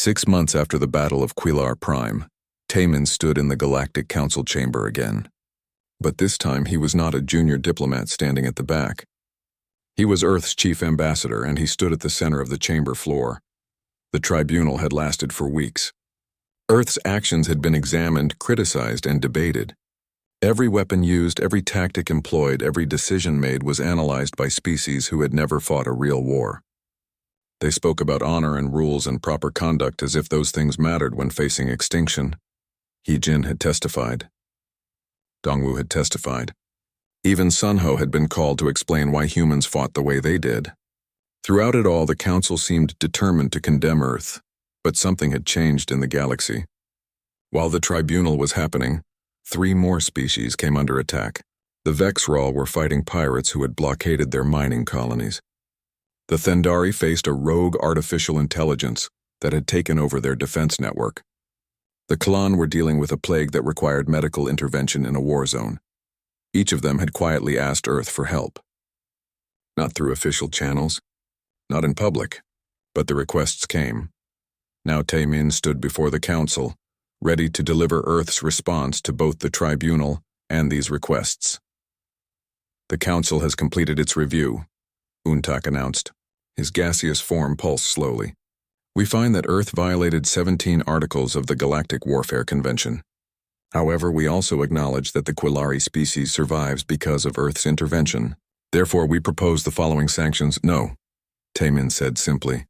6 months after the Battle of Quilar Prime, Taman stood in the Galactic Council chamber again. But this time he was not a junior diplomat standing at the back. He was Earth's chief ambassador, and he stood at the center of the chamber floor. The tribunal had lasted for weeks. Earth's actions had been examined, criticized, and debated. Every weapon used, every tactic employed, every decision made was analyzed by species who had never fought a real war. They spoke about honor and rules and proper conduct as if those things mattered when facing extinction. He-Jin had testified. Dongwu had testified. Even Sunho had been called to explain why humans fought the way they did. Throughout it all, the Council seemed determined to condemn Earth, but something had changed in the galaxy. While the tribunal was happening, 3 more species came under attack. The Vexral were fighting pirates who had blockaded their mining colonies. The Thendari faced a rogue artificial intelligence that had taken over their defense network. The Kalan were dealing with a plague that required medical intervention in a war zone. Each of them had quietly asked Earth for help. Not through official channels, not in public, but the requests came. Now Taemin stood before the Council, ready to deliver Earth's response to both the tribunal and these requests. The Council has completed its review, Untak announced. His gaseous form pulsed slowly. We find that Earth violated 17 articles of the Galactic Warfare Convention. However, we also acknowledge that the Quillari species survives because of Earth's intervention. Therefore, we propose the following sanctions. No, Taemin said simply.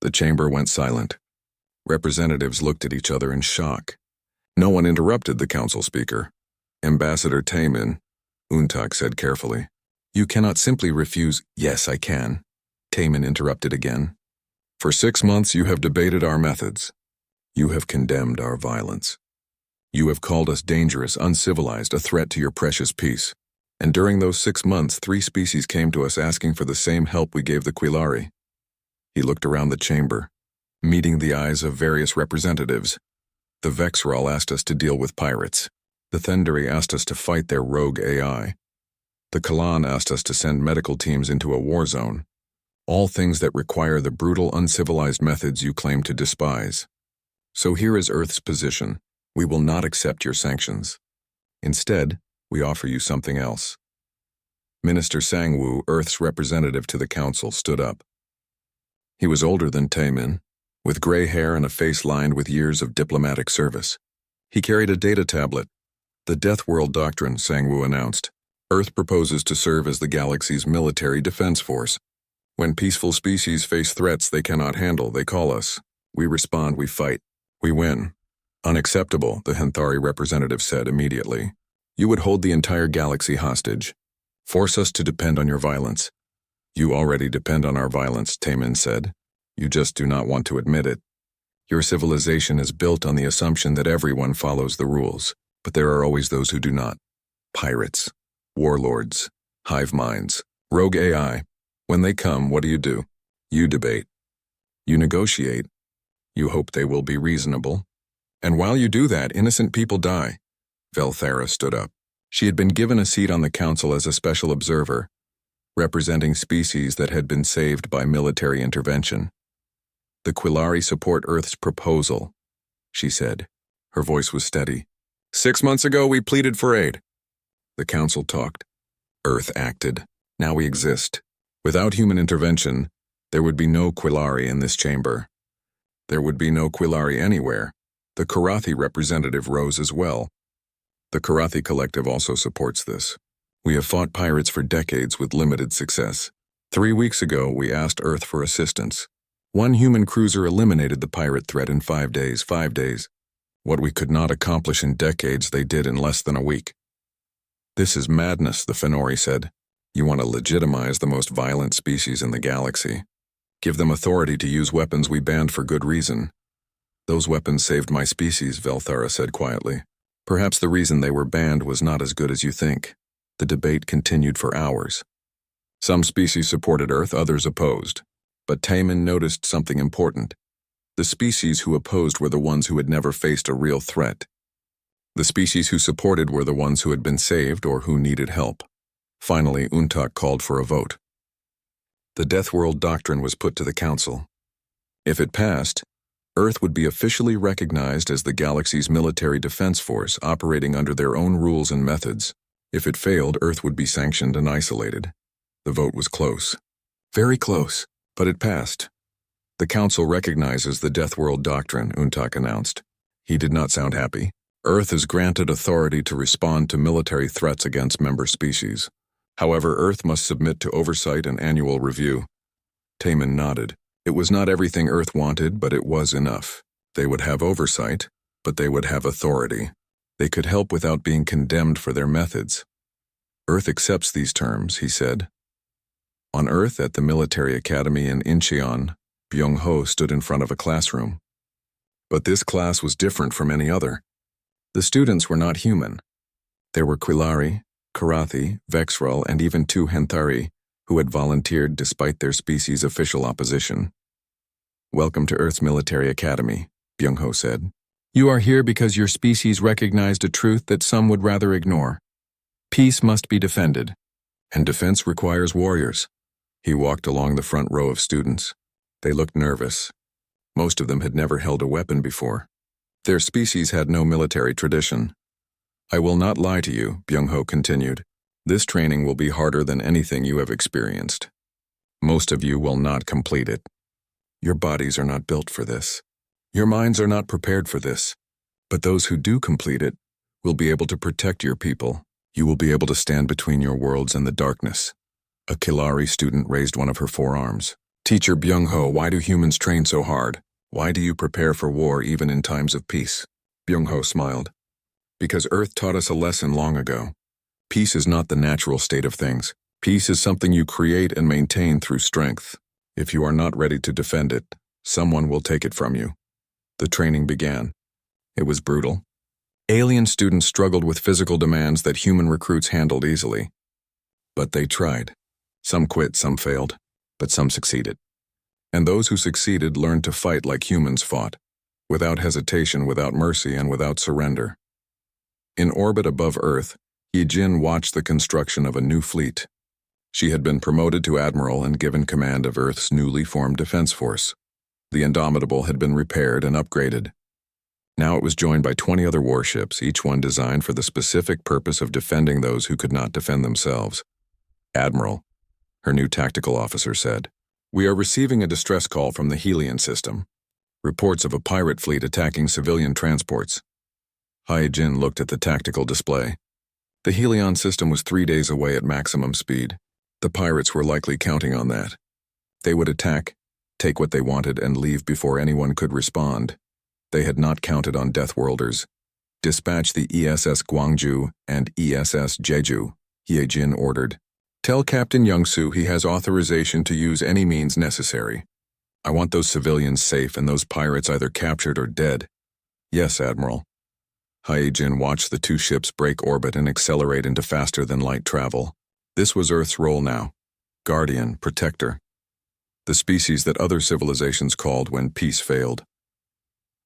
The chamber went silent. Representatives looked at each other in shock. No one interrupted the council speaker. Ambassador Taemin, Untak said carefully. You cannot simply refuse. Yes, I can. Taemin interrupted again. For 6 months you have debated our methods. You have condemned our violence. You have called us dangerous, uncivilized, a threat to your precious peace. And during those 6 months, 3 species came to us asking for the same help we gave the Quillari. He looked around the chamber, meeting the eyes of various representatives. The Vexral asked us to deal with pirates. The Thendari asked us to fight their rogue AI. The Kalan asked us to send medical teams into a war zone. All things that require the brutal, uncivilized methods you claim to despise. So here is Earth's position. We will not accept your sanctions. Instead, we offer you something else. Minister Sangwoo, Earth's representative to the council, stood up. He was older than Taemin, with gray hair and a face lined with years of diplomatic service. He carried a data tablet. The Deathworld Doctrine, Sangwoo announced. Earth proposes to serve as the galaxy's military defense force. When peaceful species face threats they cannot handle, they call us. We respond, we fight. We win. Unacceptable, the Henthari representative said immediately. You would hold the entire galaxy hostage. Force us to depend on your violence. You already depend on our violence, Taemin said. You just do not want to admit it. Your civilization is built on the assumption that everyone follows the rules, but there are always those who do not. Pirates, warlords, hive minds, rogue AI. When they come, what do? You debate. You negotiate. You hope they will be reasonable. And while you do that, innocent people die. Velthara stood up. She had been given a seat on the council as a special observer, representing species that had been saved by military intervention. The Quillari support Earth's proposal, she said. Her voice was steady. 6 months ago, we pleaded for aid. The council talked. Earth acted. Now we exist. Without human intervention, there would be no Quillari in this chamber. There would be no Quillari anywhere. The Karathi representative rose as well. The Karathi Collective also supports this. We have fought pirates for decades with limited success. 3 weeks ago, we asked Earth for assistance. 1 human cruiser eliminated the pirate threat in 5 days. 5 days. What we could not accomplish in decades, they did in less than a week. This is madness, the Fenori said. You want to legitimize the most violent species in the galaxy. Give them authority to use weapons we banned for good reason. Those weapons saved my species, Velthara said quietly. Perhaps the reason they were banned was not as good as you think. The debate continued for hours. Some species supported Earth, others opposed. But Taemin noticed something important. The species who opposed were the ones who had never faced a real threat. The species who supported were the ones who had been saved or who needed help. Finally, Untak called for a vote. The Deathworld Doctrine was put to the council. If it passed, Earth would be officially recognized as the galaxy's military defense force operating under their own rules and methods. If it failed, Earth would be sanctioned and isolated. The vote was close. Very close, but it passed. The Council recognizes the Deathworld Doctrine, Untak announced. He did not sound happy. Earth is granted authority to respond to military threats against member species. However, Earth must submit to oversight and annual review. Taman nodded. It was not everything Earth wanted, but it was enough. They would have oversight, but they would have authority. They could help without being condemned for their methods. Earth accepts these terms, he said. On Earth, at the military academy in Incheon, Byung-ho stood in front of a classroom. But this class was different from any other. The students were not human. There were Quilari, Karathi, Vexral, and even 2 Henthari, who had volunteered despite their species' official opposition. "Welcome to Earth's military academy," Byung-ho said. "You are here because your species recognized a truth that some would rather ignore. Peace must be defended, and defense requires warriors." He walked along the front row of students. They looked nervous. Most of them had never held a weapon before. Their species had no military tradition. "I will not lie to you," Byung-ho continued. "This training will be harder than anything you have experienced. Most of you will not complete it. Your bodies are not built for this. Your minds are not prepared for this. But those who do complete it will be able to protect your people. You will be able to stand between your worlds and the darkness." A Kilari student raised one of her forearms. "Teacher Byung-ho, why do humans train so hard? Why do you prepare for war even in times of peace?" Byung-ho smiled. "Because Earth taught us a lesson long ago. Peace is not the natural state of things. Peace is something you create and maintain through strength. If you are not ready to defend it, someone will take it from you." The training began. It was brutal. Alien students struggled with physical demands that human recruits handled easily. But they tried. Some quit, some failed, but some succeeded. And those who succeeded learned to fight like humans fought, without hesitation, without mercy, and without surrender. In orbit above Earth, Yijin watched the construction of a new fleet. She had been promoted to admiral and given command of Earth's newly formed defense force. The Indomitable had been repaired and upgraded. Now it was joined by 20 other warships, each one designed for the specific purpose of defending those who could not defend themselves. "Admiral," her new tactical officer said, "we are receiving a distress call from the Helion system. Reports of a pirate fleet attacking civilian transports." Hae-jin looked at the tactical display. The Helion system was 3 days away at maximum speed. The pirates were likely counting on that. They would attack, take what they wanted, and leave before anyone could respond. They had not counted on Deathworlders. "Dispatch the ESS Gwangju and ESS Jeju," Hae-jin ordered. "Tell Captain Youngsu he has authorization to use any means necessary. I want those civilians safe and those pirates either captured or dead." "Yes, Admiral." Hae-jin watched the 2 ships break orbit and accelerate into faster-than-light travel. This was Earth's role now. Guardian, protector. The species that other civilizations called when peace failed.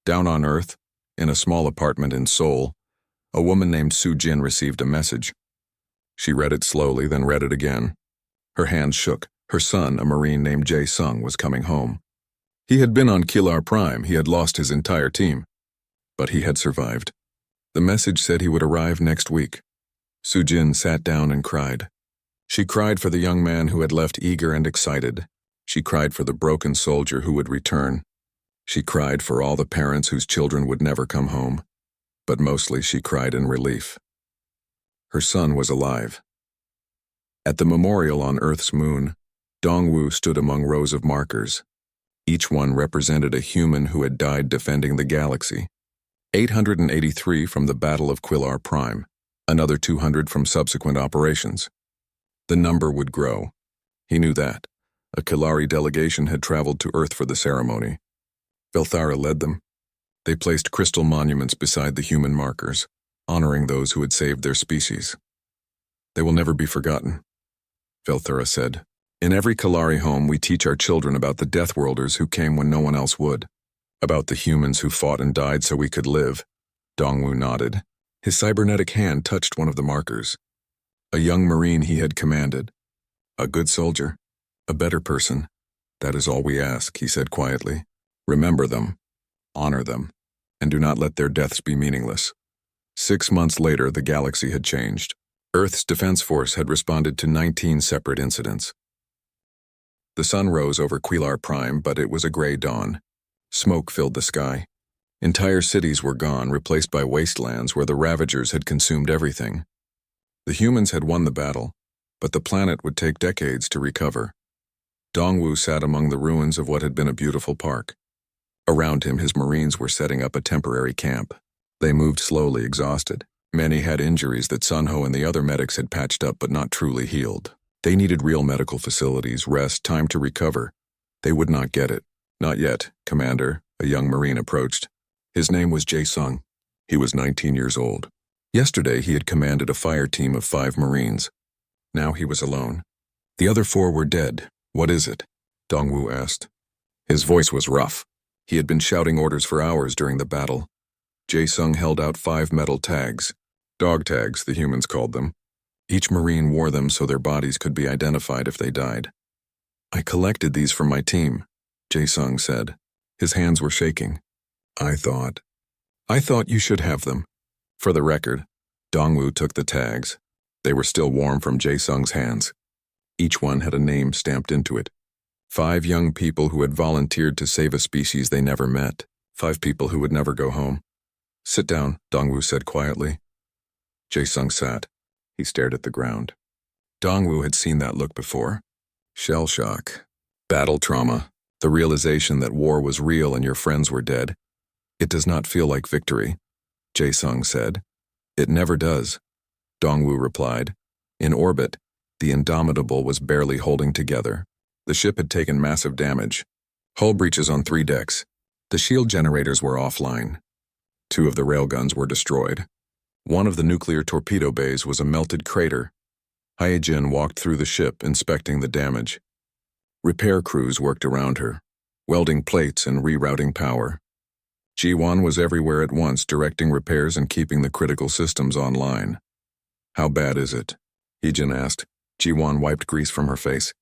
Down on Earth, in a small apartment in Seoul, a woman named Soo-jin received a message. She read it slowly, then read it again. Her hands shook. Her son, a Marine named Jae-sung, was coming home. He had been on Kilar Prime. He had lost his entire team. But he had survived. The message said he would arrive next week. Soo-jin sat down and cried. She cried for the young man who had left eager and excited. She cried for the broken soldier who would return. She cried for all the parents whose children would never come home. But mostly she cried in relief. Her son was alive. At the memorial on Earth's moon, Dongwu stood among rows of markers. Each one represented a human who had died defending the galaxy. 883 from the Battle of Quilar Prime, another 200 from subsequent operations. The number would grow. He knew that. A Kilari delegation had traveled to Earth for the ceremony. Velthara led them. They placed crystal monuments beside the human markers, honoring those who had saved their species. "They will never be forgotten," Velthara said. "In every Kilari home we teach our children about the Deathworlders who came when no one else would. About the humans who fought and died so we could live." Dongwu nodded. His cybernetic hand touched one of the markers. A young Marine he had commanded. "A good soldier. A better person. That is all we ask," he said quietly. "Remember them." Honor them, and do not let their deaths be meaningless. 6 months later, the galaxy had changed. Earth's Defense Force had responded to 19 separate incidents. The sun rose over Quelar Prime, but it was a gray dawn. Smoke filled the sky. Entire cities were gone, replaced by wastelands where the Ravagers had consumed everything. The humans had won the battle, but the planet would take decades to recover. Dongwu sat among the ruins of what had been a beautiful park. Around him, his Marines were setting up a temporary camp. They moved slowly, exhausted. Many had injuries that Sunho and the other medics had patched up but not truly healed. They needed real medical facilities, rest, time to recover. They would not get it. Not yet, Commander, a young Marine approached. His name was Jae-sung. He was 19 years old. Yesterday, he had commanded a fire team of 5 Marines. Now he was alone. The other 4 were dead. What is it? Dongwu asked. His voice was rough. He had been shouting orders for hours during the battle. Jae-sung held out 5 metal tags. Dog tags, the humans called them. Each Marine wore them so their bodies could be identified if they died. I collected these from my team, Jae-sung said. His hands were shaking. I thought you should have them. For the record, Dongwu took the tags. They were still warm from Jae-sung's hands. Each one had a name stamped into it. 5 young people who had volunteered to save a species they never met. 5 people who would never go home. Sit down, Dongwu said quietly. Jae-sung sat. He stared at the ground. Dongwu had seen that look before. Shell shock. Battle trauma. The realization that war was real and your friends were dead. It does not feel like victory, Jae-sung said. It never does, Dongwu replied. In orbit, the Indomitable was barely holding together. The ship had taken massive damage. Hull breaches on 3 decks. The shield generators were offline. 2 of the railguns were destroyed. One of the nuclear torpedo bays was a melted crater. Hyejin walked through the ship, inspecting the damage. Repair crews worked around her, welding plates and rerouting power. Ji-won was everywhere at once, directing repairs and keeping the critical systems online. How bad is it? Hyejin asked. Ji-won wiped grease from her face.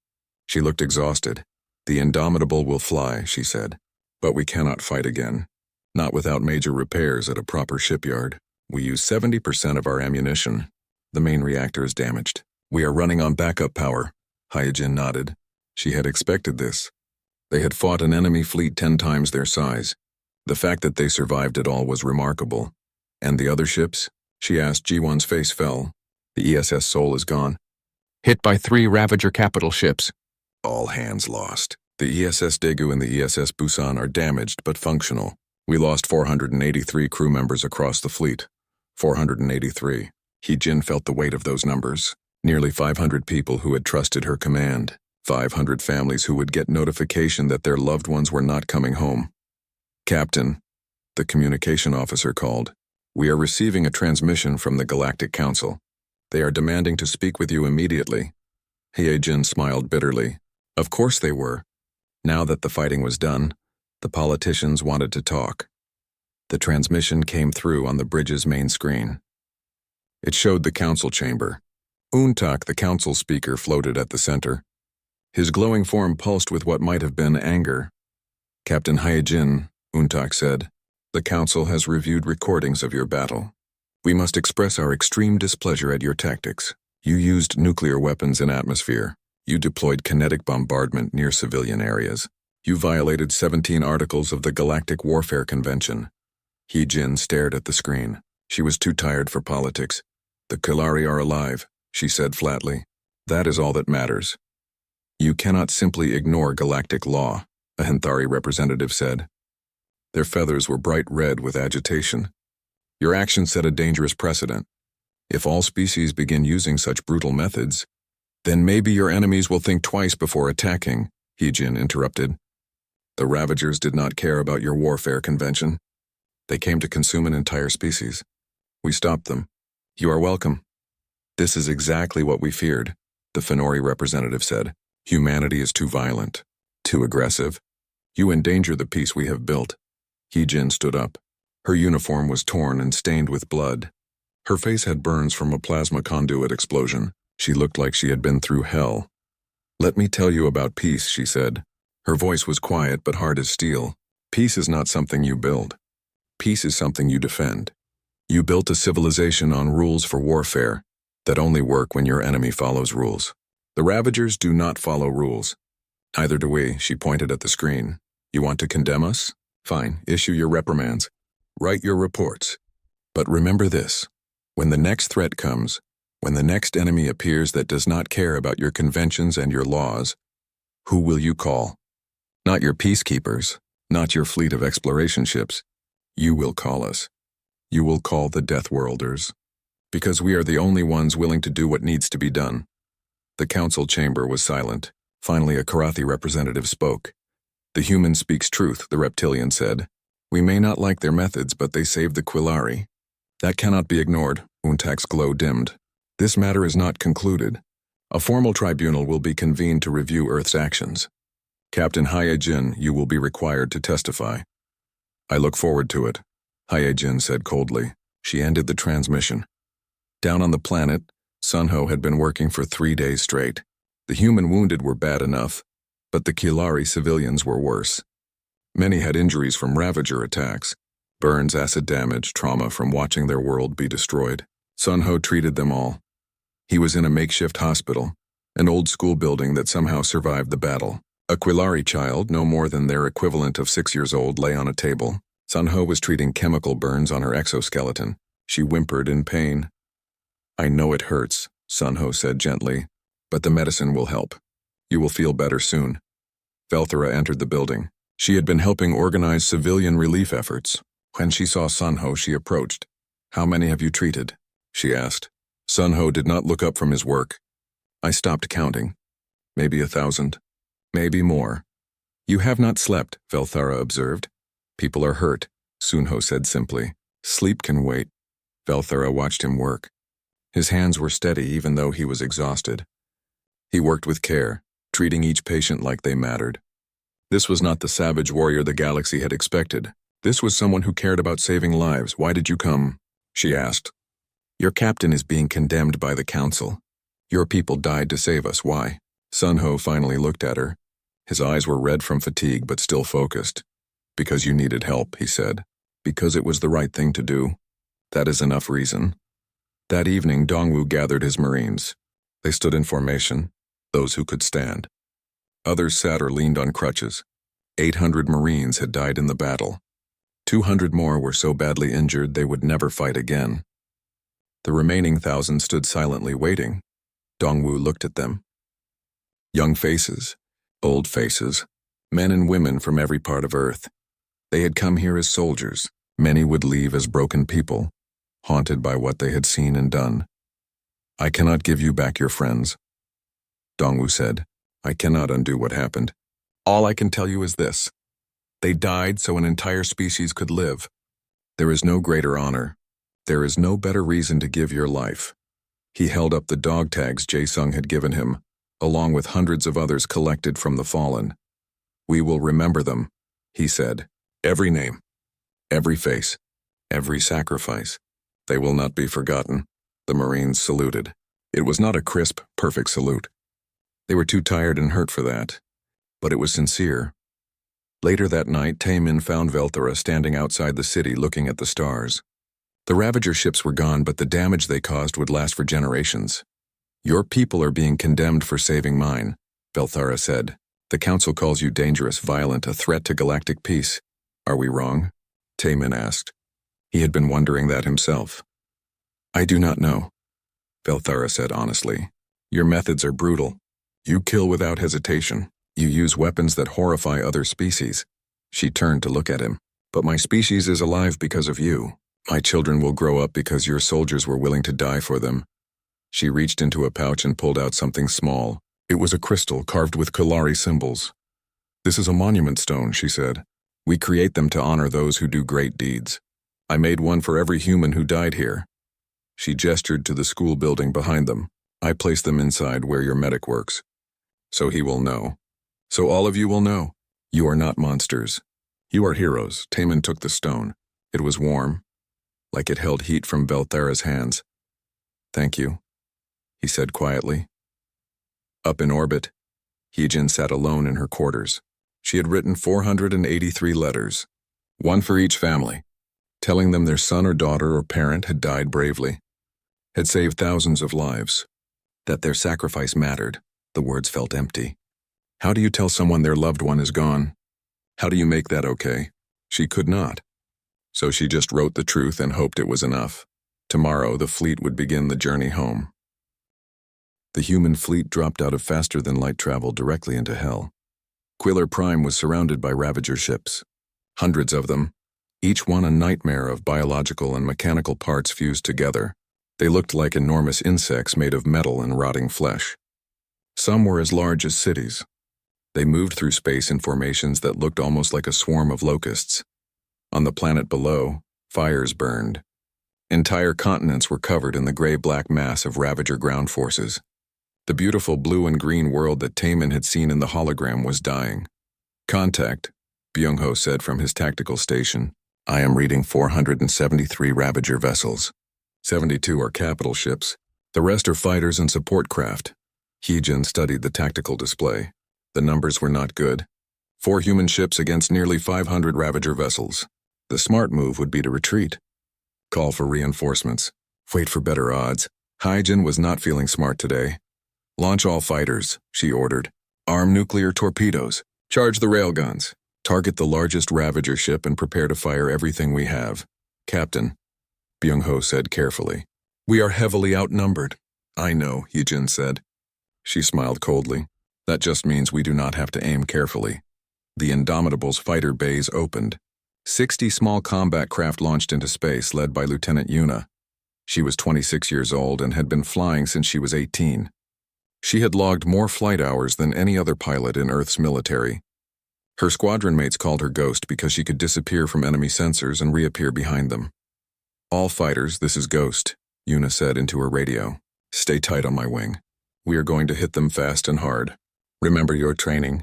She looked exhausted. The Indomitable will fly, she said. But we cannot fight again. Not without major repairs at a proper shipyard. We use 70% of our ammunition. The main reactor is damaged. We are running on backup power. Hyejin nodded. She had expected this. They had fought an enemy fleet 10 times their size. The fact that they survived it all was remarkable. And the other ships? She asked. Ji-won's face fell. The ESS Seoul is gone. Hit by 3 Ravager capital ships. All hands lost. The ESS Daegu and the ESS Busan are damaged but functional. We lost 483 crew members across the fleet. 483. Hyejin felt the weight of those numbers. Nearly 500 people who had trusted her command. 500 families who would get notification that their loved ones were not coming home. Captain, the communication officer called. We are receiving a transmission from the Galactic Council. They are demanding to speak with you immediately. Hyejin smiled bitterly. Of course they were. Now that the fighting was done, the politicians wanted to talk. The transmission came through on the bridge's main screen. It showed the council chamber. Untak, the council speaker, floated at the center. His glowing form pulsed with what might have been anger. Captain Hyejin, Untak said, the council has reviewed recordings of your battle. We must express our extreme displeasure at your tactics. You used nuclear weapons in atmosphere. You deployed kinetic bombardment near civilian areas. You violated 17 articles of the Galactic Warfare Convention. Hyejin stared at the screen. She was too tired for politics. The Kalari are alive, she said flatly. That is all that matters. You cannot simply ignore galactic law, a Hinthari representative said. Their feathers were bright red with agitation. Your actions set a dangerous precedent. If all species begin using such brutal methods, then maybe your enemies will think twice before attacking, Hyejin interrupted. The Ravagers did not care about your warfare convention. They came to consume an entire species. We stopped them. You are welcome. This is exactly what we feared, the Fenori representative said. Humanity is too violent, too aggressive. You endanger the peace we have built. Hyejin stood up. Her uniform was torn and stained with blood. Her face had burns from a plasma conduit explosion. She looked like she had been through hell. Let me tell you about peace, she said. Her voice was quiet but hard as steel. Peace is not something you build. Peace is something you defend. You built a civilization on rules for warfare that only work when your enemy follows rules. The Ravagers do not follow rules. Neither do we, she pointed at the screen. You want to condemn us? Fine, issue your reprimands. Write your reports. But remember this, when the next threat comes, when the next enemy appears that does not care about your conventions and your laws, who will you call? Not your peacekeepers, not your fleet of exploration ships. You will call us. You will call the Deathworlders. Because we are the only ones willing to do what needs to be done. The council chamber was silent. Finally, a Karathi representative spoke. The human speaks truth, the reptilian said. We may not like their methods, but they saved the Quillari. That cannot be ignored. Untak's glow dimmed. This matter is not concluded. A formal tribunal will be convened to review Earth's actions. Captain Hyejin, you will be required to testify. I look forward to it, Hyejin said coldly. She ended the transmission. Down on the planet, Sunho had been working for 3 days straight. The human wounded were bad enough, but the Quillari civilians were worse. Many had injuries from Ravager attacks, burns, acid damage, trauma from watching their world be destroyed. Sunho treated them all. He was in a makeshift hospital, an old school building that somehow survived the battle. A Quillari child, no more than their equivalent of 6 years old, lay on a table. Sunho was treating chemical burns on her exoskeleton. She whimpered in pain. I know it hurts, Sunho said gently, but the medicine will help. You will feel better soon. Velthera entered the building. She had been helping organize civilian relief efforts. When she saw Sunho, she approached. How many have you treated? She asked. Sunho did not look up from his work. I stopped counting. Maybe 1,000. Maybe more. You have not slept, Velthera observed. People are hurt, Sunho said simply. Sleep can wait. Velthera watched him work. His hands were steady even though he was exhausted. He worked with care, treating each patient like they mattered. This was not the savage warrior the galaxy had expected. This was someone who cared about saving lives. Why did you come? She asked. Your captain is being condemned by the council. Your people died to save us. Why? Sunho finally looked at her. His eyes were red from fatigue but still focused. Because you needed help, he said. Because it was the right thing to do. That is enough reason. That evening, Dongwu gathered his Marines. They stood in formation, those who could stand. Others sat or leaned on crutches. 800 Marines had died in the battle. 200 more were so badly injured they would never fight again. The remaining 1,000 stood silently waiting. Dongwu looked at them. Young faces, old faces, men and women from every part of Earth. They had come here as soldiers. Many would leave as broken people, haunted by what they had seen and done. I cannot give you back your friends. Dongwu said, I cannot undo what happened. All I can tell you is this. They died so an entire species could live. There is no greater honor. There is no better reason to give your life. He held up the dog tags Jae-sung had given him, along with hundreds of others collected from the fallen. We will remember them, he said. Every name, every face, every sacrifice. They will not be forgotten. The Marines saluted. It was not a crisp, perfect salute. They were too tired and hurt for that. But it was sincere. Later that night, Taemin found Velthera standing outside the city looking at the stars. The Ravager ships were gone, but the damage they caused would last for generations. Your people are being condemned for saving mine, Velthera said. The council calls you dangerous, violent, a threat to galactic peace. Are we wrong? Taemin asked. He had been wondering that himself. I do not know, Velthera said honestly. Your methods are brutal. You kill without hesitation. You use weapons that horrify other species. She turned to look at him. But my species is alive because of you. My children will grow up because your soldiers were willing to die for them. She reached into a pouch and pulled out something small. It was a crystal carved with Quillari symbols. This is a monument stone, she said. We create them to honor those who do great deeds. I made one for every human who died here. She gestured to the school building behind them. I placed them inside where your medic works. So he will know. So all of you will know. You are not monsters. You are heroes. Taemin took the stone. It was warm, like it held heat from Velthera's hands. Thank you, he said quietly. Up in orbit, Hyejin sat alone in her quarters. She had written 483 letters, one for each family, telling them their son or daughter or parent had died bravely, had saved thousands of lives, that their sacrifice mattered. The words felt empty. How do you tell someone their loved one is gone? How do you make that okay? She could not. So she just wrote the truth and hoped it was enough. Tomorrow, the fleet would begin the journey home. The human fleet dropped out of faster-than-light travel directly into hell. Quiller Prime was surrounded by Ravager ships. Hundreds of them, each one a nightmare of biological and mechanical parts fused together. They looked like enormous insects made of metal and rotting flesh. Some were as large as cities. They moved through space in formations that looked almost like a swarm of locusts. On the planet below, fires burned. Entire continents were covered in the gray-black mass of Ravager ground forces. The beautiful blue and green world that Taemin had seen in the hologram was dying. "Contact," Byung-ho said from his tactical station. "I am reading 473 Ravager vessels. 72 are capital ships. The rest are fighters and support craft." Hee-jin studied the tactical display. The numbers were not good. 4 human ships against nearly 500 Ravager vessels. The smart move would be to retreat. Call for reinforcements. Wait for better odds. Hee-jin was not feeling smart today. "Launch all fighters," she ordered. "Arm nuclear torpedoes. Charge the railguns. Target the largest Ravager ship and prepare to fire everything we have." "Captain," Byung-ho said carefully. "We are heavily outnumbered." "I know," Hee-jin said. She smiled coldly. "That just means we do not have to aim carefully." The Indomitable's fighter bays opened. 60 small combat craft launched into space, led by Lieutenant Yuna. She was 26 years old and had been flying since she was 18. She had logged more flight hours than any other pilot in Earth's military. Her squadron mates called her Ghost because she could disappear from enemy sensors and reappear behind them. "All fighters, this is Ghost," Yuna said into her radio. "Stay tight on my wing. We are going to hit them fast and hard. Remember your training.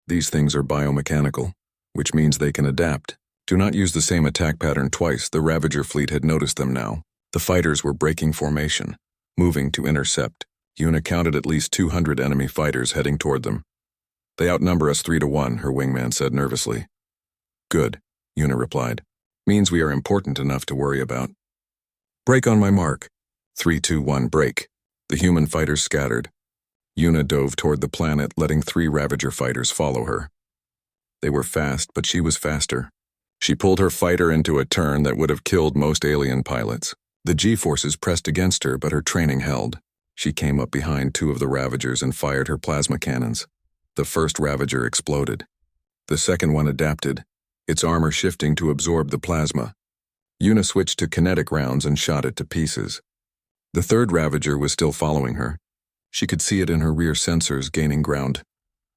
These things are biomechanical, which means they can adapt. Do not use the same attack pattern twice." The Ravager fleet had noticed them now. The fighters were breaking formation, moving to intercept. Yuna counted at least 200 enemy fighters heading toward them. "They outnumber us 3-1, her wingman said nervously. "Good," Yuna replied. "Means we are important enough to worry about." "Break on my mark." 3, 2, 1, break. The human fighters scattered. Yuna dove toward the planet, letting 3 Ravager fighters follow her. They were fast, but she was faster. She pulled her fighter into a turn that would have killed most alien pilots. The G-forces pressed against her, but her training held. She came up behind 2 of the Ravagers and fired her plasma cannons. The first Ravager exploded. The second one adapted, its armor shifting to absorb the plasma. Yuna switched to kinetic rounds and shot it to pieces. The third Ravager was still following her. She could see it in her rear sensors gaining ground.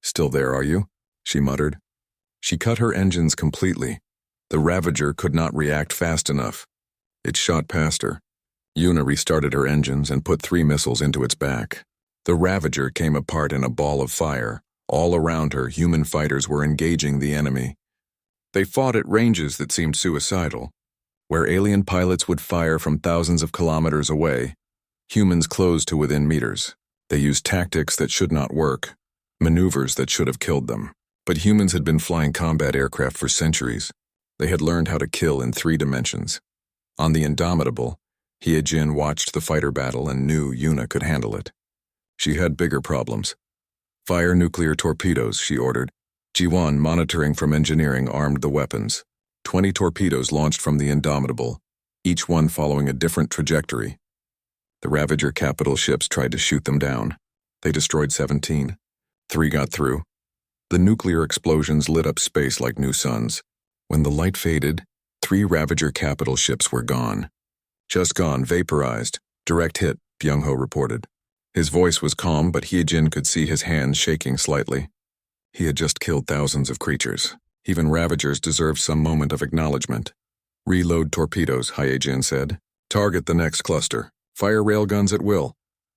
"Still there, are you?" she muttered. She cut her engines completely. The Ravager could not react fast enough. It shot past her. Yuna restarted her engines and put 3 missiles into its back. The Ravager came apart in a ball of fire. All around her, human fighters were engaging the enemy. They fought at ranges that seemed suicidal. Where alien pilots would fire from thousands of kilometers away, humans closed to within meters. They used tactics that should not work, maneuvers that should have killed them. But humans had been flying combat aircraft for centuries. They had learned how to kill in 3 dimensions. On the Indomitable, Hee-jin watched the fighter battle and knew Yuna could handle it. She had bigger problems. "Fire nuclear torpedoes," she ordered. Ji-won, monitoring from engineering, armed the weapons. 20 torpedoes launched from the Indomitable, each one following a different trajectory. The Ravager capital ships tried to shoot them down. They destroyed 17. 3 got through. The nuclear explosions lit up space like new suns. When the light faded, 3 Ravager capital ships were gone. "Just gone, vaporized. Direct hit," Byung-ho reported. His voice was calm, but Hee-jin could see his hands shaking slightly. He had just killed thousands of creatures. Even Ravagers deserved some moment of acknowledgement. "Reload torpedoes," Hee-jin said. "Target the next cluster. Fire railguns at will."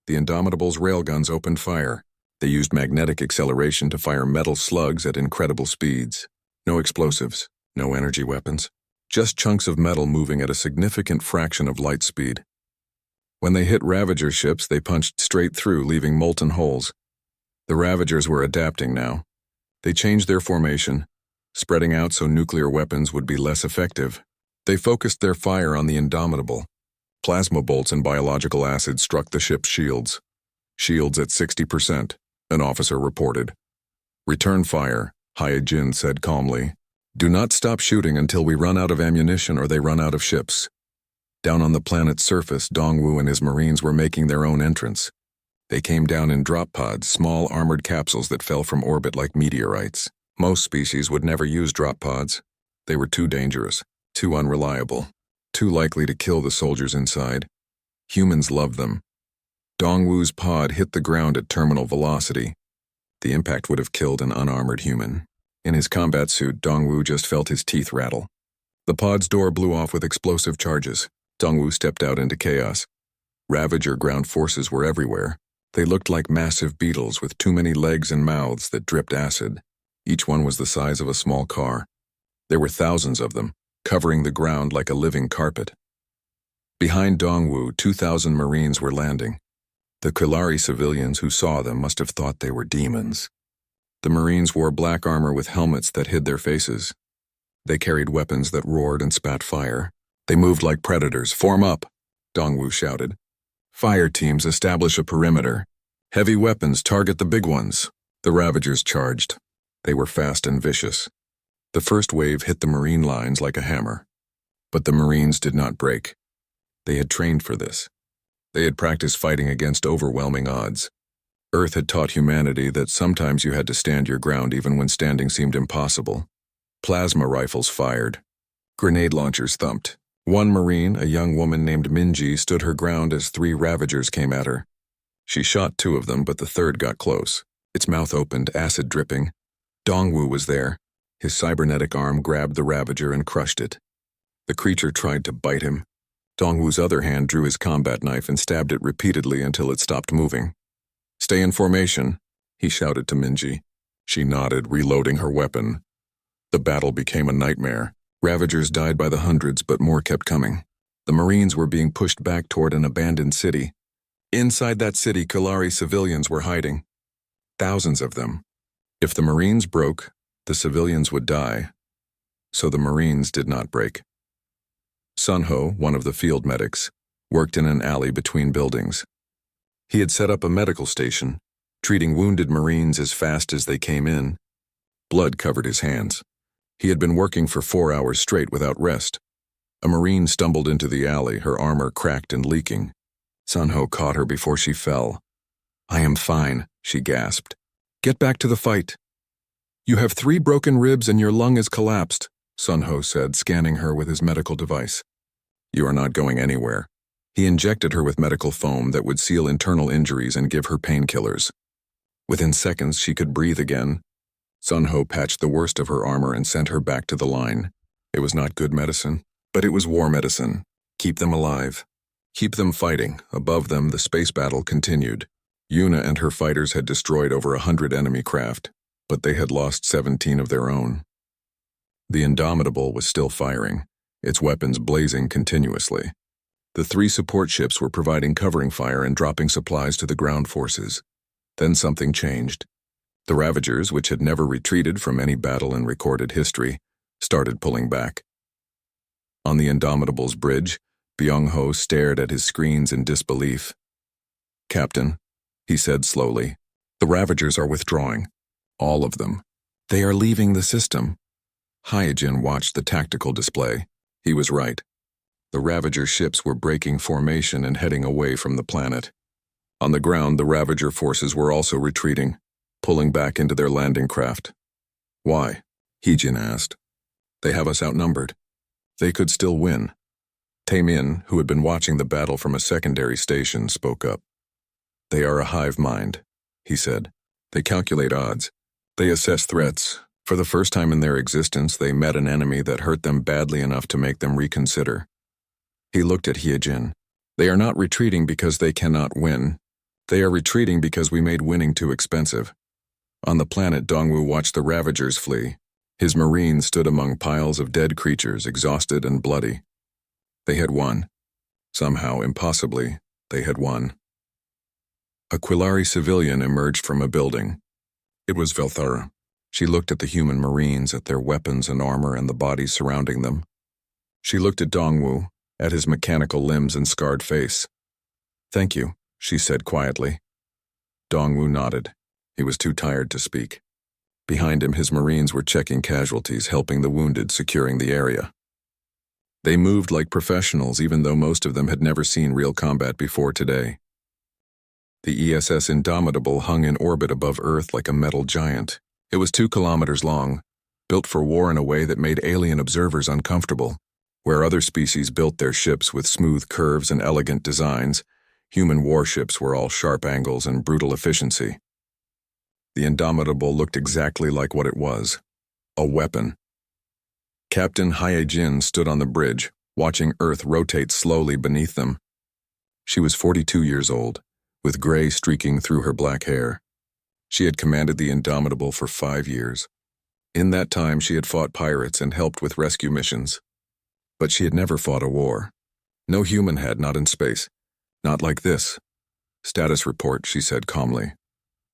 The Indomitable's railguns opened fire. They used magnetic acceleration to fire metal slugs at incredible speeds. No explosives, no energy weapons. Just chunks of metal moving at a significant fraction of light speed. When they hit Ravager ships, they punched straight through, leaving molten holes. The Ravagers were adapting now. They changed their formation, spreading out so nuclear weapons would be less effective. They focused their fire on the Indomitable. Plasma bolts and biological acid struck the ship's shields. Shields at 60%, an officer reported. Return fire, Hyojin said calmly. Do not stop shooting until we run out of ammunition or they run out of ships. Down on the planet's surface, Dongwu and his Marines were making their own entrance. They came down in drop pods, small armored capsules that fell from orbit like meteorites. Most species would never use drop pods. They were too dangerous, too unreliable, too likely to kill the soldiers inside. Humans loved them. Dongwu's pod hit the ground at terminal velocity. The impact would have killed an unarmored human. In his combat suit, Dongwu just felt his teeth rattle. The pod's door blew off with explosive charges. Dongwu stepped out into chaos. Ravager ground forces were everywhere. They looked like massive beetles with too many legs and mouths that dripped acid. Each one was the size of a small car. There were thousands of them, covering the ground like a living carpet. Behind Dongwu, 2,000 Marines were landing. The Qilari civilians who saw them must have thought they were demons. The Marines wore black armor with helmets that hid their faces. They carried weapons that roared and spat fire. They moved like predators. Form up, Dongwu shouted. Fire teams establish a perimeter. Heavy weapons target the big ones. The Ravagers charged. They were fast and vicious. The first wave hit the Marine lines like a hammer. But the Marines did not break. They had trained for this. They had practiced fighting against overwhelming odds. Earth had taught humanity that sometimes you had to stand your ground even when standing seemed impossible. Plasma rifles fired. Grenade launchers thumped. One Marine, a young woman named Minji, stood her ground as 3 Ravagers came at her. She shot 2 of them, but the third got close. Its mouth opened, acid dripping. Dongwu was there. His cybernetic arm grabbed the Ravager and crushed it. The creature tried to bite him. Dongwu's other hand drew his combat knife and stabbed it repeatedly until it stopped moving. Stay in formation, he shouted to Minji. She nodded, reloading her weapon. The battle became a nightmare. Ravagers died by the hundreds, but more kept coming. The Marines were being pushed back toward an abandoned city. Inside that city, Qilari civilians were hiding. Thousands of them. If the Marines broke, the civilians would die. So the Marines did not break. Sunho, one of the field medics, worked in an alley between buildings. He had set up a medical station, treating wounded Marines as fast as they came in. Blood covered his hands. He had been working for 4 hours straight without rest. A Marine stumbled into the alley, her armor cracked and leaking. Sunho caught her before she fell. I am fine, she gasped. Get back to the fight. You have 3 broken ribs and your lung is collapsed, Sunho said, scanning her with his medical device. You are not going anywhere. He injected her with medical foam that would seal internal injuries and give her painkillers. Within seconds, she could breathe again. Sunho patched the worst of her armor and sent her back to the line. It was not good medicine, but it was war medicine. Keep them alive. Keep them fighting. Above them, the space battle continued. Yuna and her fighters had destroyed over 100 enemy craft, but they had lost 17 of their own. The Indomitable was still firing, its weapons blazing continuously. The 3 support ships were providing covering fire and dropping supplies to the ground forces. Then something changed. The Ravagers, which had never retreated from any battle in recorded history, started pulling back. On the Indomitable's bridge, Byung-ho stared at his screens in disbelief. Captain, he said slowly, the Ravagers are withdrawing. All of them. They are leaving the system. Hyojin watched the tactical display. He was right. The Ravager ships were breaking formation and heading away from the planet. On the ground, the Ravager forces were also retreating, pulling back into their landing craft. Why? Hyojin asked. They have us outnumbered. They could still win. Taemin, who had been watching the battle from a secondary station, spoke up. They are a hive mind, he said. They calculate odds. They assess threats. For the first time in their existence, they met an enemy that hurt them badly enough to make them reconsider. He looked at Hyojin. They are not retreating because they cannot win. They are retreating because we made winning too expensive. On the planet, Dongwu watched the Ravagers flee. His Marines stood among piles of dead creatures, exhausted and bloody. They had won. Somehow, impossibly, they had won. A Qilari civilian emerged from a building. It was Velthara. She looked at the human Marines, at their weapons and armor and the bodies surrounding them. She looked at Dongwu, at his mechanical limbs and scarred face. "Thank you," she said quietly. Dongwu nodded. He was too tired to speak. Behind him, his Marines were checking casualties, helping the wounded, securing the area. They moved like professionals, even though most of them had never seen real combat before today. The ESS Indomitable hung in orbit above Earth like a metal giant. It was 2 kilometers long, built for war in a way that made alien observers uncomfortable. Where other species built their ships with smooth curves and elegant designs, human warships were all sharp angles and brutal efficiency. The Indomitable looked exactly like what it was, a weapon. Captain Hyejin stood on the bridge, watching Earth rotate slowly beneath them. She was 42 years old, with gray streaking through her black hair. She had commanded the Indomitable for 5 years. In that time, she had fought pirates and helped with rescue missions. But she had never fought a war. No human had, not in space. Not like this. "Status report," she said calmly.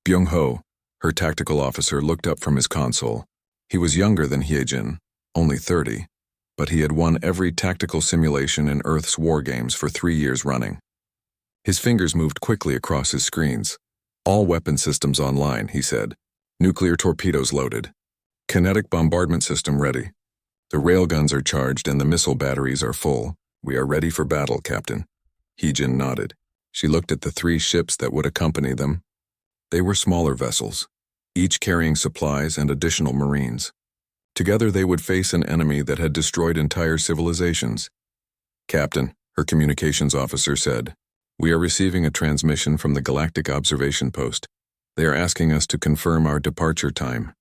Byung-ho, her tactical officer, looked up from his console. He was younger than Hyejin, only 30, but he had won every tactical simulation in Earth's war games for 3 years running. His fingers moved quickly across his screens. "All weapon systems online," he said. "Nuclear torpedoes loaded. Kinetic bombardment system ready. The railguns are charged and the missile batteries are full. We are ready for battle, Captain." Hyejin nodded. She looked at the 3 ships that would accompany them. They were smaller vessels, each carrying supplies and additional Marines. Together they would face an enemy that had destroyed entire civilizations. "Captain," her communications officer said, "we are receiving a transmission from the Galactic Observation Post. They are asking us to confirm our departure time."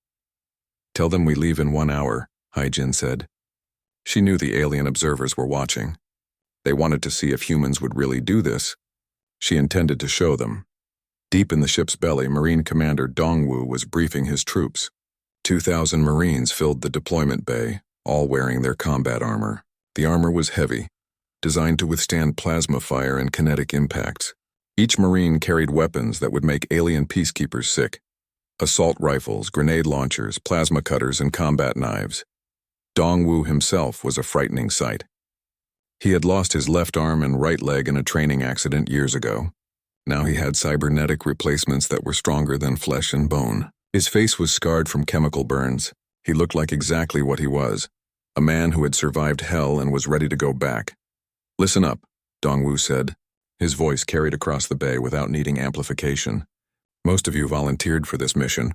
"Tell them we leave in 1 hour," Hyejin said. She knew the alien observers were watching. They wanted to see if humans would really do this. She intended to show them. Deep in the ship's belly, Marine Commander Dongwu was briefing his troops. 2,000 Marines filled the deployment bay, all wearing their combat armor. The armor was heavy, designed to withstand plasma fire and kinetic impacts. Each Marine carried weapons that would make alien peacekeepers sick. Assault rifles, grenade launchers, plasma cutters, and combat knives. Dongwu himself was a frightening sight. He had lost his left arm and right leg in a training accident years ago. Now he had cybernetic replacements that were stronger than flesh and bone. His face was scarred from chemical burns. He looked like exactly what he was, a man who had survived hell and was ready to go back. "Listen up," Dongwu said. His voice carried across the bay without needing amplification. "Most of you volunteered for this mission.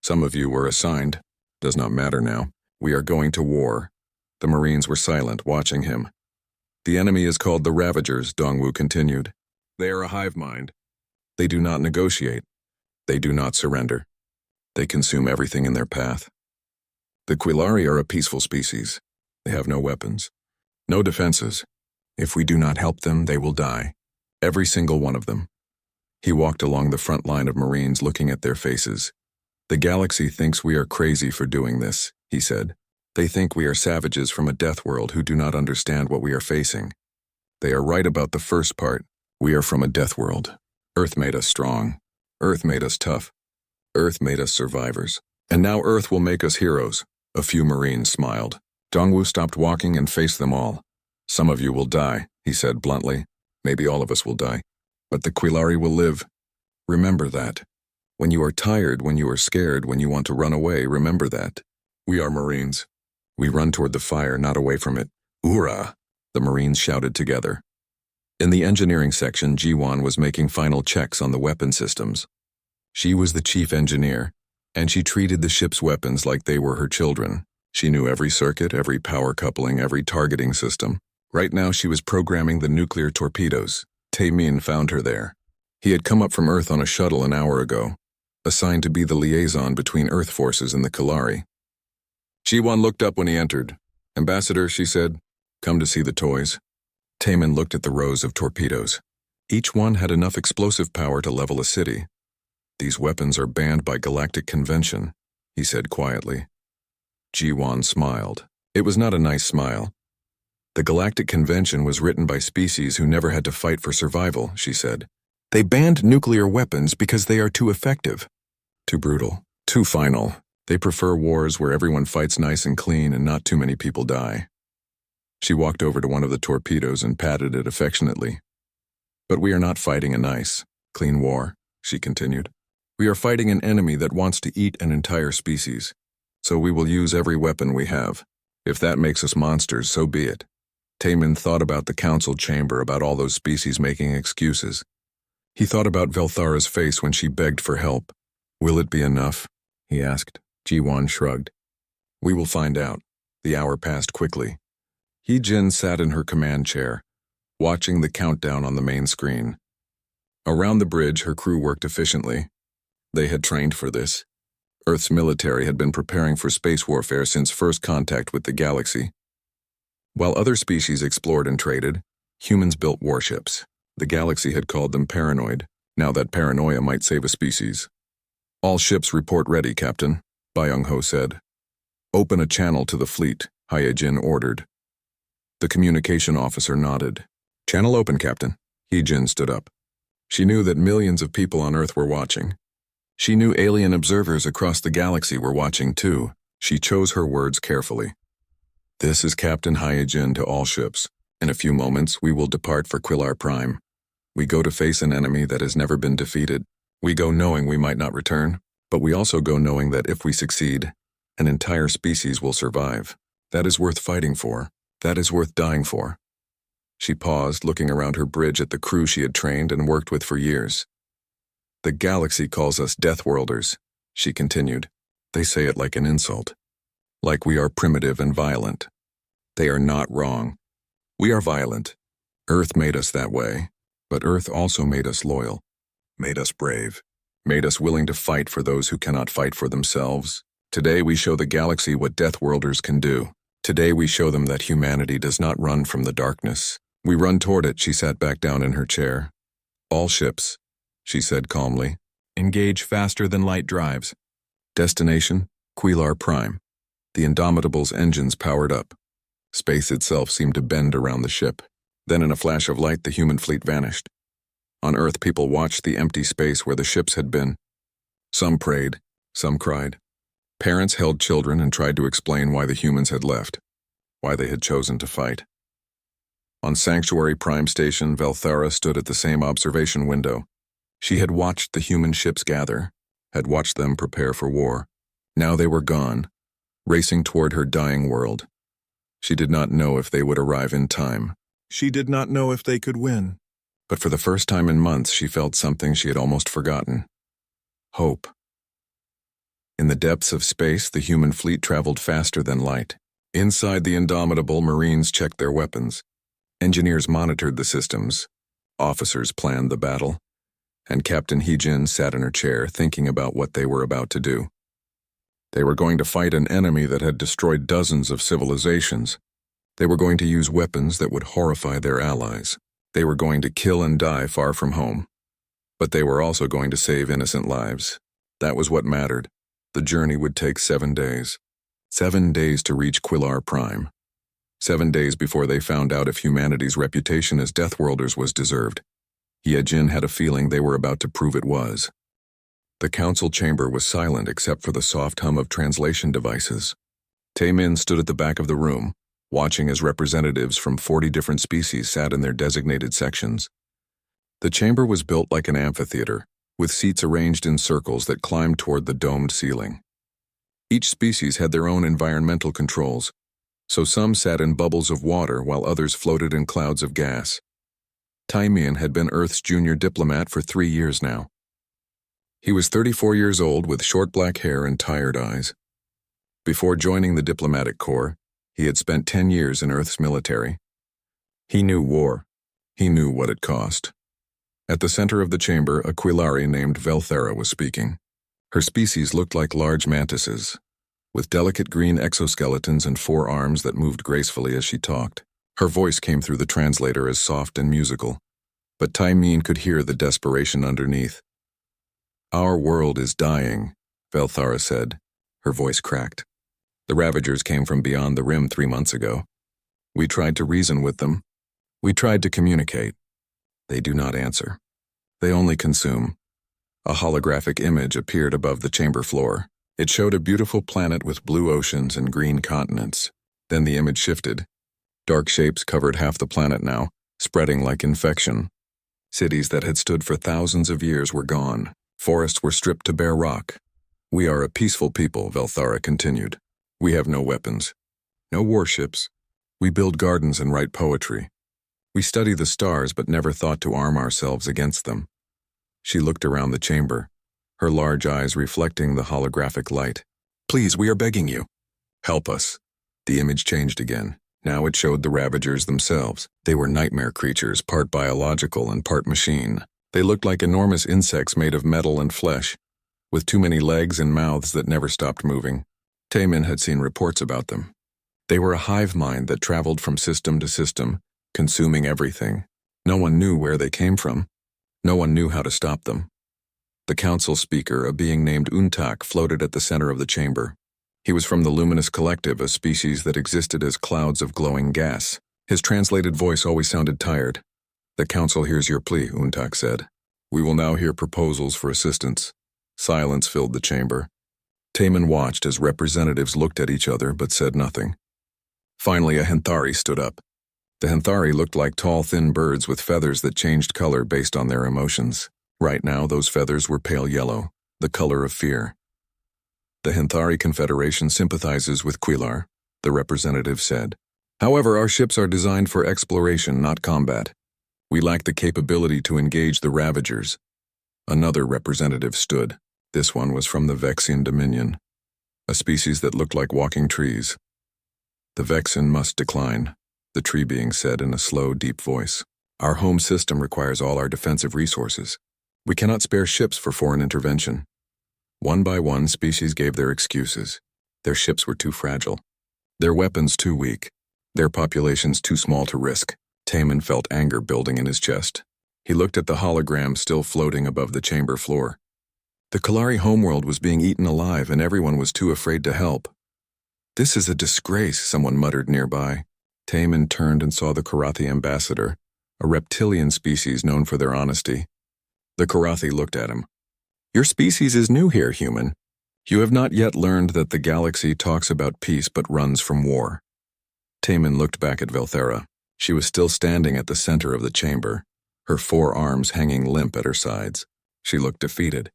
Some of you were assigned. Does not matter now. We are going to war." The Marines were silent, watching him. "The enemy is called the Ravagers," Dongwu continued. "They are a hive mind. They do not negotiate. They do not surrender. They consume everything in their path. The Quillari are a peaceful species. They have no weapons, no defenses. If we do not help them, they will die. Every single one of them." He walked along the front line of Marines, looking at their faces. "The galaxy thinks we are crazy for doing this," he said. "They think we are savages from a death world who do not understand what we are facing. They are right about the first part. We are from a death world. Earth made us strong. Earth made us tough. Earth made us survivors. And now Earth will make us heroes." A few Marines smiled. Dongwu stopped walking and faced them all. "Some of you will die," he said bluntly. "Maybe all of us will die. But the Quillari will live. Remember that. When you are tired, when you are scared, when you want to run away, remember that. We are Marines. We run toward the fire, not away from it. Hoorah!" The Marines shouted together. In the engineering section, Ji-won was making final checks on the weapon systems. She was the chief engineer, and she treated the ship's weapons like they were her children. She knew every circuit, every power coupling, every targeting system. Right now she was programming the nuclear torpedoes. Tae-min found her there. He had come up from Earth on a shuttle an hour ago, assigned to be the liaison between Earth forces and the Quillari. Ji-won looked up when he entered. "Ambassador," she said, "come to see the toys." Tae-min looked at the rows of torpedoes. Each one had enough explosive power to level a city. "These weapons are banned by Galactic Convention," he said quietly. Ji-won smiled. It was not a nice smile. "The Galactic Convention was written by species who never had to fight for survival," she said. "They banned nuclear weapons because they are too effective. Too brutal. Too final. They prefer wars where everyone fights nice and clean and not too many people die. She walked over to one of the torpedoes and patted it affectionately. But we are not fighting a nice, clean war, she continued. We are fighting an enemy that wants to eat an entire species. So we will use every weapon we have. If that makes us monsters, so be it. Taemin thought about the council chamber, about all those species making excuses. He thought about Velthara's face when she begged for help. Will it be enough? He asked. Ji-won shrugged. We will find out. The hour passed quickly. Hee-jin sat in her command chair, watching the countdown on the main screen. Around the bridge, her crew worked efficiently. They had trained for this. Earth's military had been preparing for space warfare since first contact with the galaxy. While other species explored and traded, humans built warships. The galaxy had called them paranoid. Now that paranoia might save a species. All ships report ready, Captain, Byung-ho said. Open a channel to the fleet, Hye-jin ordered. The communication officer nodded. Channel open, Captain. Hee-jin stood up. She knew that millions of people on Earth were watching. She knew alien observers across the galaxy were watching too. She chose her words carefully. This is Captain Hye-jin to all ships. In a few moments, we will depart for Quillar Prime. We go to face an enemy that has never been defeated. We go knowing we might not return, but we also go knowing that if we succeed, an entire species will survive. That is worth fighting for. That is worth dying for. She paused, looking around her bridge at the crew she had trained and worked with for years. The galaxy calls us Deathworlders, she continued. They say it like an insult. Like we are primitive and violent. They are not wrong. We are violent. Earth made us that way, but Earth also made us loyal, made us brave, made us willing to fight for those who cannot fight for themselves. Today we show the galaxy what Deathworlders can do. Today we show them that humanity does not run from the darkness. We run toward it. She sat back down in her chair. All ships, she said calmly, engage faster than light drives. Destination, Quillar Prime. The Indomitable's engines powered up. Space itself seemed to bend around the ship. Then in a flash of light, the human fleet vanished. On Earth, people watched the empty space where the ships had been. Some prayed, some cried. Parents held children and tried to explain why the humans had left, why they had chosen to fight. On Sanctuary Prime Station, Velthara stood at the same observation window. She had watched the human ships gather, had watched them prepare for war. Now they were gone, racing toward her dying world. She did not know if they would arrive in time. She did not know if they could win. But for the first time in months, she felt something she had almost forgotten. Hope. In the depths of space, the human fleet traveled faster than light. Inside the Indomitable, Marines checked their weapons. Engineers monitored the systems. Officers planned the battle. And Captain Hee-jin sat in her chair, thinking about what they were about to do. They were going to fight an enemy that had destroyed dozens of civilizations. They were going to use weapons that would horrify their allies. They were going to kill and die far from home. But they were also going to save innocent lives. That was what mattered. The journey would take 7 days. 7 days to reach Quillar Prime. 7 days before they found out if humanity's reputation as Deathworlders was deserved. Hye-jin had a feeling they were about to prove it was. The council chamber was silent except for the soft hum of translation devices. Taemin stood at the back of the room, watching as representatives from 40 different species sat in their designated sections. The chamber was built like an amphitheater, with seats arranged in circles that climbed toward the domed ceiling. Each species had their own environmental controls, so some sat in bubbles of water while others floated in clouds of gas. Taemin had been Earth's junior diplomat for 3 years now. He was 34 years old with short black hair and tired eyes. Before joining the diplomatic corps, he had spent 10 years in Earth's military. He knew war. He knew what it cost. At the center of the chamber, a Quillari named Velthara was speaking. Her species looked like large mantises, with delicate green exoskeletons and 4 arms that moved gracefully as she talked. Her voice came through the translator as soft and musical, but Taemin could hear the desperation underneath. Our world is dying, Velthara said. Her voice cracked. The Ravagers came from beyond the rim 3 months ago. We tried to reason with them. We tried to communicate. They do not answer. They only consume. A holographic image appeared above the chamber floor. It showed a beautiful planet with blue oceans and green continents. Then the image shifted. Dark shapes covered half the planet now, spreading like infection. Cities that had stood for thousands of years were gone. Forests were stripped to bare rock. "We are a peaceful people," Velthara continued. "We have no weapons, no warships. We build gardens and write poetry. We study the stars but never thought to arm ourselves against them." She looked around the chamber, her large eyes reflecting the holographic light. "Please, we are begging you. Help us." The image changed again. Now it showed the Ravagers themselves. They were nightmare creatures, part biological and part machine. They looked like enormous insects made of metal and flesh, with too many legs and mouths that never stopped moving. Taemin had seen reports about them. They were a hive mind that traveled from system to system, consuming everything. No one knew where they came from. No one knew how to stop them. The council speaker, a being named Untak, floated at the center of the chamber. He was from the Luminous Collective, a species that existed as clouds of glowing gas. His translated voice always sounded tired. "The council hears your plea," Untak said. "We will now hear proposals for assistance." Silence filled the chamber. Taemin watched as representatives looked at each other but said nothing. Finally, a Henthari stood up. The Henthari looked like tall, thin birds with feathers that changed color based on their emotions. Right now, those feathers were pale yellow, the color of fear. "The Henthari Confederation sympathizes with Quilar," the representative said. "However, our ships are designed for exploration, not combat. We lack the capability to engage the Ravagers." Another representative stood. This one was from the Vexian Dominion, a species that looked like walking trees. "The Vexian must decline," the tree being said in a slow, deep voice. "Our home system requires all our defensive resources. We cannot spare ships for foreign intervention." One by one, species gave their excuses. Their ships were too fragile. Their weapons too weak. Their populations too small to risk. Taemin felt anger building in his chest. He looked at the hologram still floating above the chamber floor. The Kalari homeworld was being eaten alive and everyone was too afraid to help. "This is a disgrace," someone muttered nearby. Taemin turned and saw the Karathi ambassador, a reptilian species known for their honesty. The Karathi looked at him. "Your species is new here, human. You have not yet learned that the galaxy talks about peace but runs from war." Taemin looked back at Velthara. She was still standing at the center of the chamber, her 4 arms hanging limp at her sides. She looked defeated.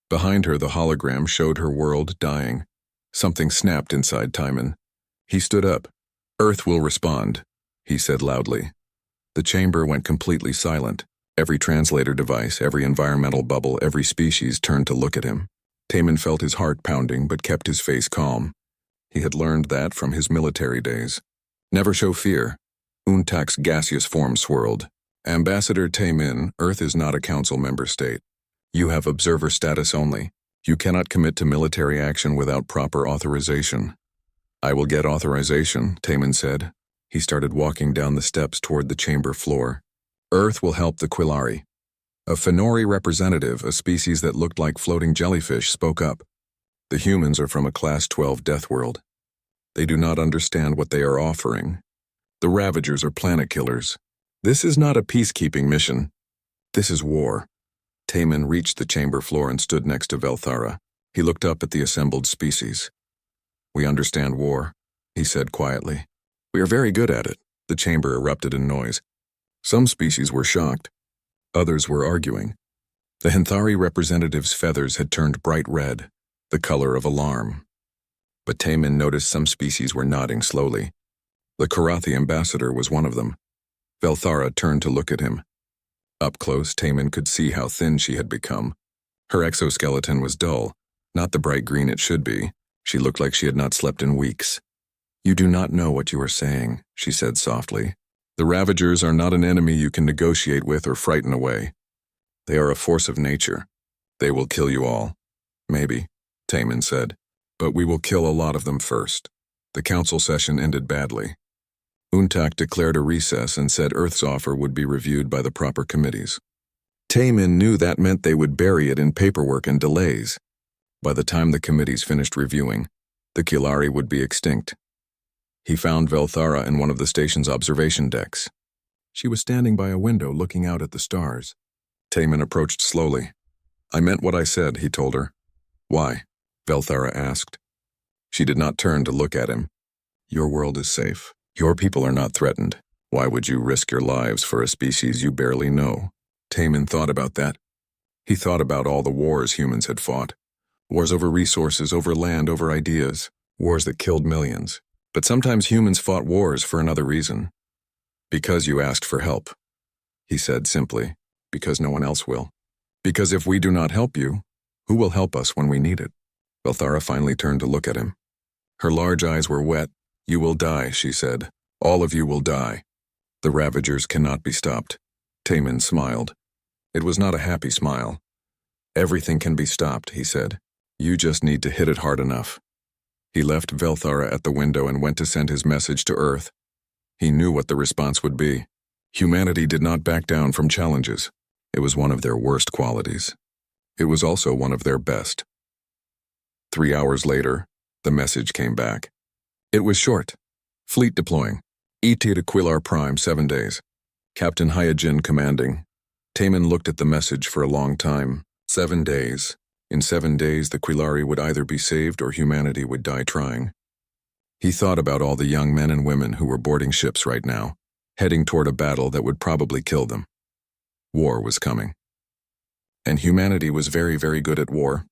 Behind her, the hologram showed her world dying. Something snapped inside Taemin. He stood up. "Earth will respond," he said loudly. The chamber went completely silent. Every translator device, every environmental bubble, every species turned to look at him. Taemin felt his heart pounding but kept his face calm. He had learned that from his military days. Never show fear. Untak's gaseous form swirled. "Ambassador Taemin, Earth is not a council member state. You have observer status only. You cannot commit to military action without proper authorization." "I will get authorization," Taemin said. He started walking down the steps toward the chamber floor. "Earth will help the Quilari." A Fenori representative, a species that looked like floating jellyfish, spoke up. "The humans are from a Class 12 death world. They do not understand what they are offering. The Ravagers are planet killers. This is not a peacekeeping mission. This is war." Taemin reached the chamber floor and stood next to Velthara. He looked up at the assembled species. "We understand war," he said quietly. "We are very good at it." The chamber erupted in noise. Some species were shocked. Others were arguing. The Henthari representative's feathers had turned bright red, the color of alarm. But Taemin noticed some species were nodding slowly. The Karathi ambassador was one of them. Velthara turned to look at him. Up close, Taemin could see how thin she had become. Her exoskeleton was dull, not the bright green it should be. She looked like she had not slept in weeks. "You do not know what you are saying," she said softly. "The Ravagers are not an enemy you can negotiate with or frighten away. They are a force of nature. They will kill you all." "Maybe," Taemin said, "but we will kill a lot of them first." The council session ended badly. Untak declared a recess and said Earth's offer would be reviewed by the proper committees. Taemin knew that meant they would bury it in paperwork and delays. By the time the committees finished reviewing, the Kilari would be extinct. He found Velthara in one of the station's observation decks. She was standing by a window looking out at the stars. Taemin approached slowly. "I meant what I said," he told her. "Why?" Velthara asked. She did not turn to look at him. Your world is safe. Your people are not threatened. Why would you risk your lives for a species you barely know? Taman thought about that. He thought about all the wars humans had fought. Wars over resources, over land, over ideas. Wars that killed millions. But sometimes humans fought wars for another reason. Because you asked for help, he said simply. Because no one else will. Because if we do not help you, who will help us when we need it? Velthara finally turned to look at him. Her large eyes were wet. You will die, she said. All of you will die. The Ravagers cannot be stopped. Taman smiled. It was not a happy smile. Everything can be stopped, he said. You just need to hit it hard enough. He left Velthara at the window and went to send his message to Earth. He knew what the response would be. Humanity did not back down from challenges. It was one of their worst qualities. It was also one of their best. 3 hours later, the message came back. It was short. Fleet deploying. ET to Quilar Prime, 7 days. Captain Hyojin commanding. Taman looked at the message for a long time. 7 days. In 7 days, the Quilari would either be saved or humanity would die trying. He thought about all the young men and women who were boarding ships right now, heading toward a battle that would probably kill them. War was coming. And humanity was very, very good at war.